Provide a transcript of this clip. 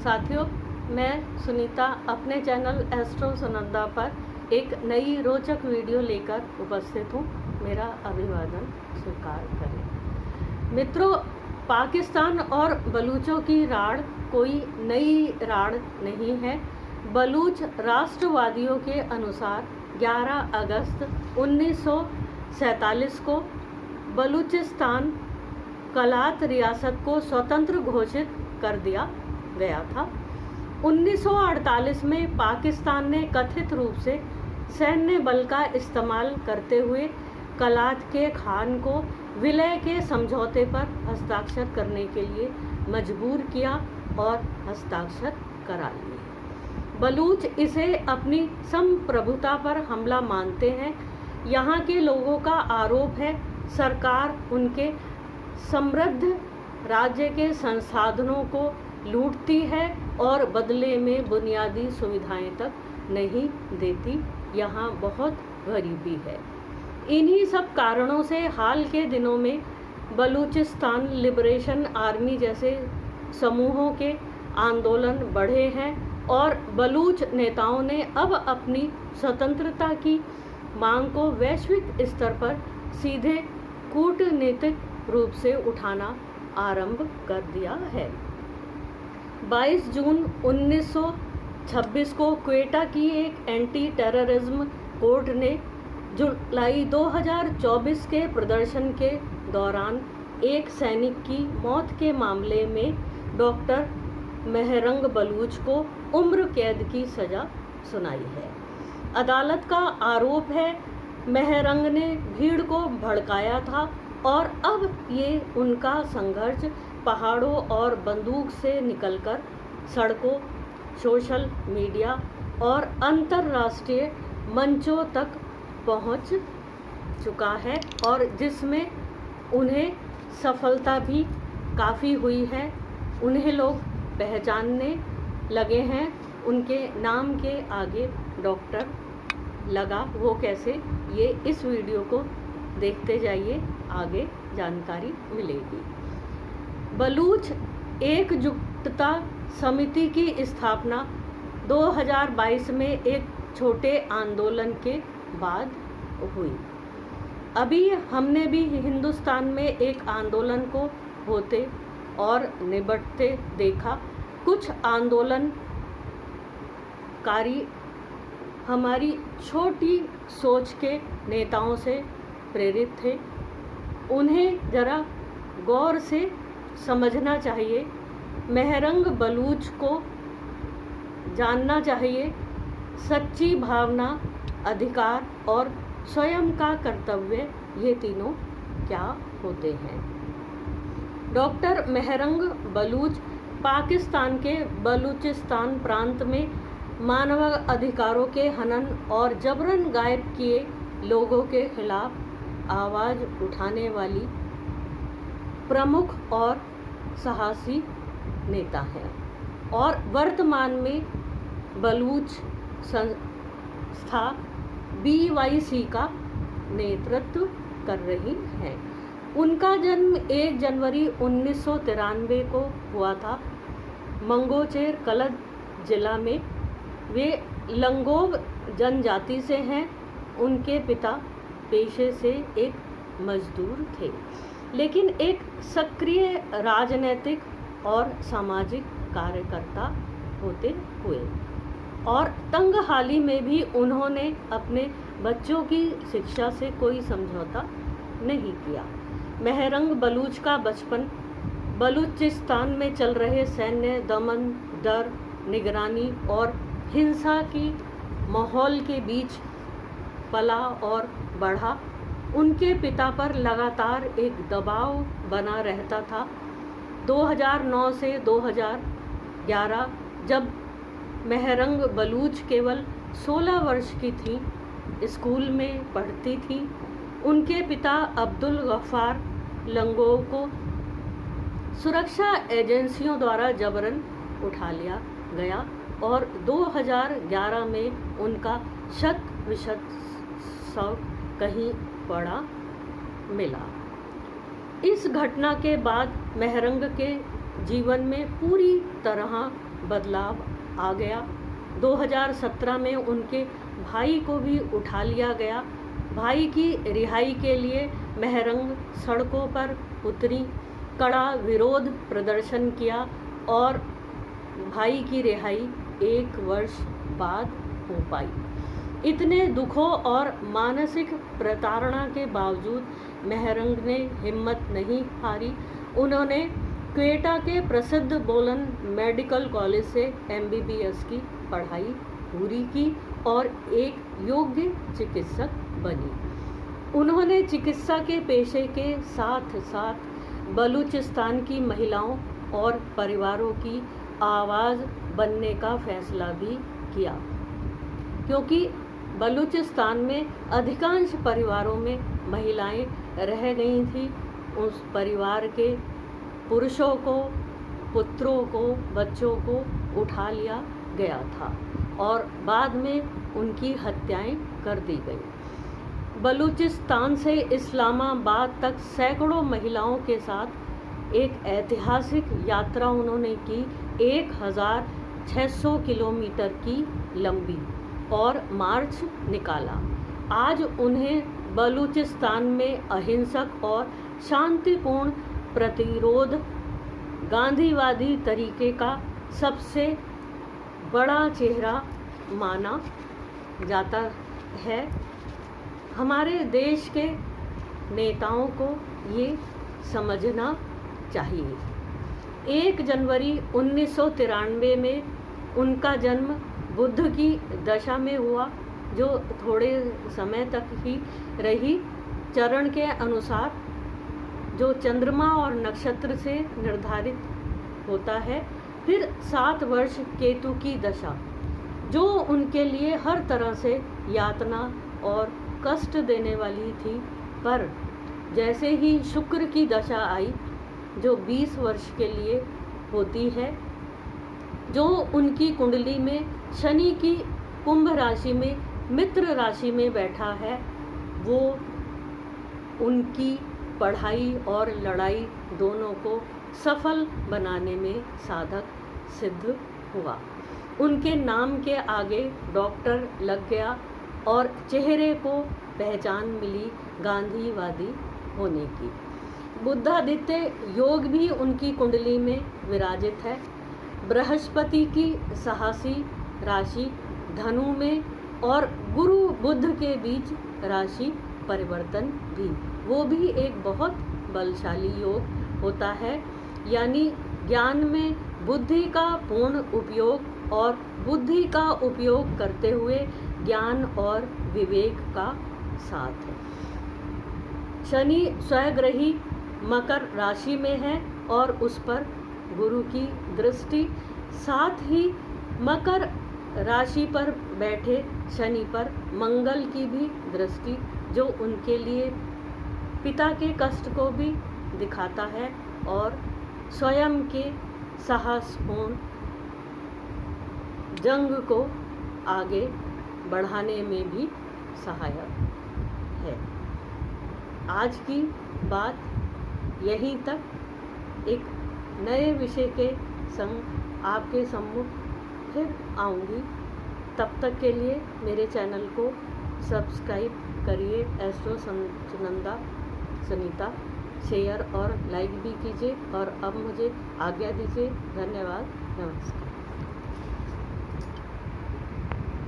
साथियों, मैं सुनीता अपने चैनल एस्ट्रो सुनंदा पर एक नई रोचक वीडियो लेकर उपस्थित हूँ। मेरा अभिवादन स्वीकार करें। मित्रों, पाकिस्तान और बलूचों की राड़ कोई नई राड़ नहीं है। बलूच राष्ट्रवादियों के अनुसार 11 अगस्त 1947 को बलूचिस्तान कलात रियासत को स्वतंत्र घोषित कर दिया गया था। 1948 में पाकिस्तान ने कथित रूप से सैन्य बल का इस्तेमाल करते हुए कलात के खान को विलय के समझौते पर हस्ताक्षर करने के लिए मजबूर किया और हस्ताक्षर करा लिए। बलूच इसे अपनी संप्रभुता पर हमला मानते हैं। यहाँ के लोगों का आरोप है सरकार उनके समृद्ध राज्य के संसाधनों को लूटती है और बदले में बुनियादी सुविधाएं तक नहीं देती। यहाँ बहुत गरीबी है। इन्हीं सब कारणों से हाल के दिनों में बलूचिस्तान लिबरेशन आर्मी जैसे समूहों के आंदोलन बढ़े हैं और बलूच नेताओं ने अब अपनी स्वतंत्रता की मांग को वैश्विक स्तर पर सीधे कूटनीतिक रूप से उठाना आरंभ कर दिया है। 22 जून 1926 को क्वेटा की एक एंटी टेररिज्म कोर्ट ने जुलाई 2024 के प्रदर्शन के दौरान एक सैनिक की मौत के मामले में डॉक्टर मेहरंग बलूच को उम्र कैद की सजा सुनाई है। अदालत का आरोप है मेहरंग ने भीड़ को भड़काया था और अब ये उनका संघर्ष पहाड़ों और बंदूक से निकलकर सड़कों, सोशल मीडिया और अंतर्राष्ट्रीय मंचों तक पहुंच चुका है और जिसमें उन्हें सफलता भी काफ़ी हुई है। उन्हें लोग पहचानने लगे हैं। उनके नाम के आगे डॉक्टर लगा, वो कैसे, ये इस वीडियो को देखते जाइए, आगे जानकारी मिलेगी। बलूच एकजुटता समिति की स्थापना 2022 में एक छोटे आंदोलन के बाद हुई। अभी हमने भी हिंदुस्तान में एक आंदोलन को होते और निबटते देखा। कुछ आंदोलनकारी हमारी छोटी सोच के नेताओं से प्रेरित थे। उन्हें जरा गौर से समझना चाहिए। मेहरंग बलूच को जानना चाहिए सच्ची भावना, अधिकार और स्वयं का कर्तव्य, ये तीनों क्या होते हैं। डॉक्टर मेहरंग बलूच पाकिस्तान के बलूचिस्तान प्रांत में मानव अधिकारों के हनन और जबरन गायब किए लोगों के खिलाफ आवाज़ उठाने वाली प्रमुख और साहसी नेता हैं और वर्तमान में बलूच संस्था BYC का नेतृत्व कर रही हैं। उनका जन्म 1 जनवरी 1993 को हुआ था मंगोचेर कलद जिला में। वे लंगोव जनजाति से हैं। उनके पिता पेशे से एक मजदूर थे, लेकिन एक सक्रिय राजनीतिक और सामाजिक कार्यकर्ता होते हुए और तंगहाली में भी उन्होंने अपने बच्चों की शिक्षा से कोई समझौता नहीं किया। मेहरंग बलूच का बचपन बलूचिस्तान में चल रहे सैन्य दमन, डर, निगरानी और हिंसा की माहौल के बीच पला और बढ़ा। उनके पिता पर लगातार एक दबाव बना रहता था। 2009 से 2011 जब मेहरंग बलूच केवल 16 वर्ष की थी, स्कूल में पढ़ती थी, उनके पिता अब्दुल गफ्फार लंगोव को सुरक्षा एजेंसियों द्वारा जबरन उठा लिया गया और 2011 में उनका शत-विशत शव कहीं पड़ा मिला। इस घटना के बाद मेहरंग के जीवन में पूरी तरह बदलाव आ गया। 2017 में उनके भाई को भी उठा लिया गया। भाई की रिहाई के लिए महरंग सड़कों पर उतरी, कड़ा विरोध प्रदर्शन किया और भाई की रिहाई 1 वर्ष बाद हो पाई। इतने दुखों और मानसिक प्रताड़ना के बावजूद महरंग ने हिम्मत नहीं हारी। उन्होंने क्वेटा के प्रसिद्ध बोलन मेडिकल कॉलेज से MBBS की पढ़ाई पूरी की और एक योग्य चिकित्सक बनी। उन्होंने चिकित्सा के पेशे के साथ साथ बलूचिस्तान की महिलाओं और परिवारों की आवाज़ बनने का फैसला भी किया, क्योंकि बलूचिस्तान में अधिकांश परिवारों में महिलाएं रह गई थीं। उस परिवार के पुरुषों को, पुत्रों को, बच्चों को उठा लिया गया था और बाद में उनकी हत्याएं कर दी गई। बलूचिस्तान से इस्लामाबाद तक सैकड़ों महिलाओं के साथ एक ऐतिहासिक यात्रा उन्होंने की, 1600 किलोमीटर की लंबी, और मार्च निकाला। आज उन्हें बलूचिस्तान में अहिंसक और शांतिपूर्ण प्रतिरोध गांधीवादी तरीके का सबसे बड़ा चेहरा माना जाता है। हमारे देश के नेताओं को ये समझना चाहिए। 1 जनवरी 1993 में उनका जन्म बुद्ध की दशा में हुआ, जो थोड़े समय तक ही रही। चरण के अनुसार जो चंद्रमा और नक्षत्र से निर्धारित होता है। फिर 7 वर्ष केतु की दशा, जो उनके लिए हर तरह से यातना और कष्ट देने वाली थी। पर जैसे ही शुक्र की दशा आई, जो 20 वर्ष के लिए होती है, जो उनकी कुंडली में शनि की कुंभ राशि में मित्र राशि में बैठा है, वो उनकी पढ़ाई और लड़ाई दोनों को सफल बनाने में साधक सिद्ध हुआ। उनके नाम के आगे डॉक्टर लग गया और चेहरे को पहचान मिली गांधीवादी होने की। बुद्धादित्य योग भी उनकी कुंडली में विराजित है। बृहस्पति की साहसी राशि धनु में और गुरु बुध के बीच राशि परिवर्तन भी, वो भी एक बहुत बलशाली योग होता है। यानी ज्ञान में बुद्धि का पूर्ण उपयोग और बुद्धि का उपयोग करते हुए ज्ञान और विवेक का साथ है। शनि स्वग्रही मकर राशि में है और उस पर गुरु की दृष्टि, साथ ही मकर राशि पर बैठे शनि पर मंगल की भी दृष्टि, जो उनके लिए पिता के कष्ट को भी दिखाता है और स्वयं के साहसपूर्ण जंग को आगे बढ़ाने में भी सहायक है। आज की बात यहीं तक। एक नए विषय के संग आपके सम्मुख फिर आऊँगी। तब तक के लिए मेरे चैनल को सब्सक्राइब करिए। एस्ट्रो सुनंदा सुनीता शेयर और लाइक भी कीजिए और अब मुझे आज्ञा दीजिए। धन्यवाद, नमस्कार।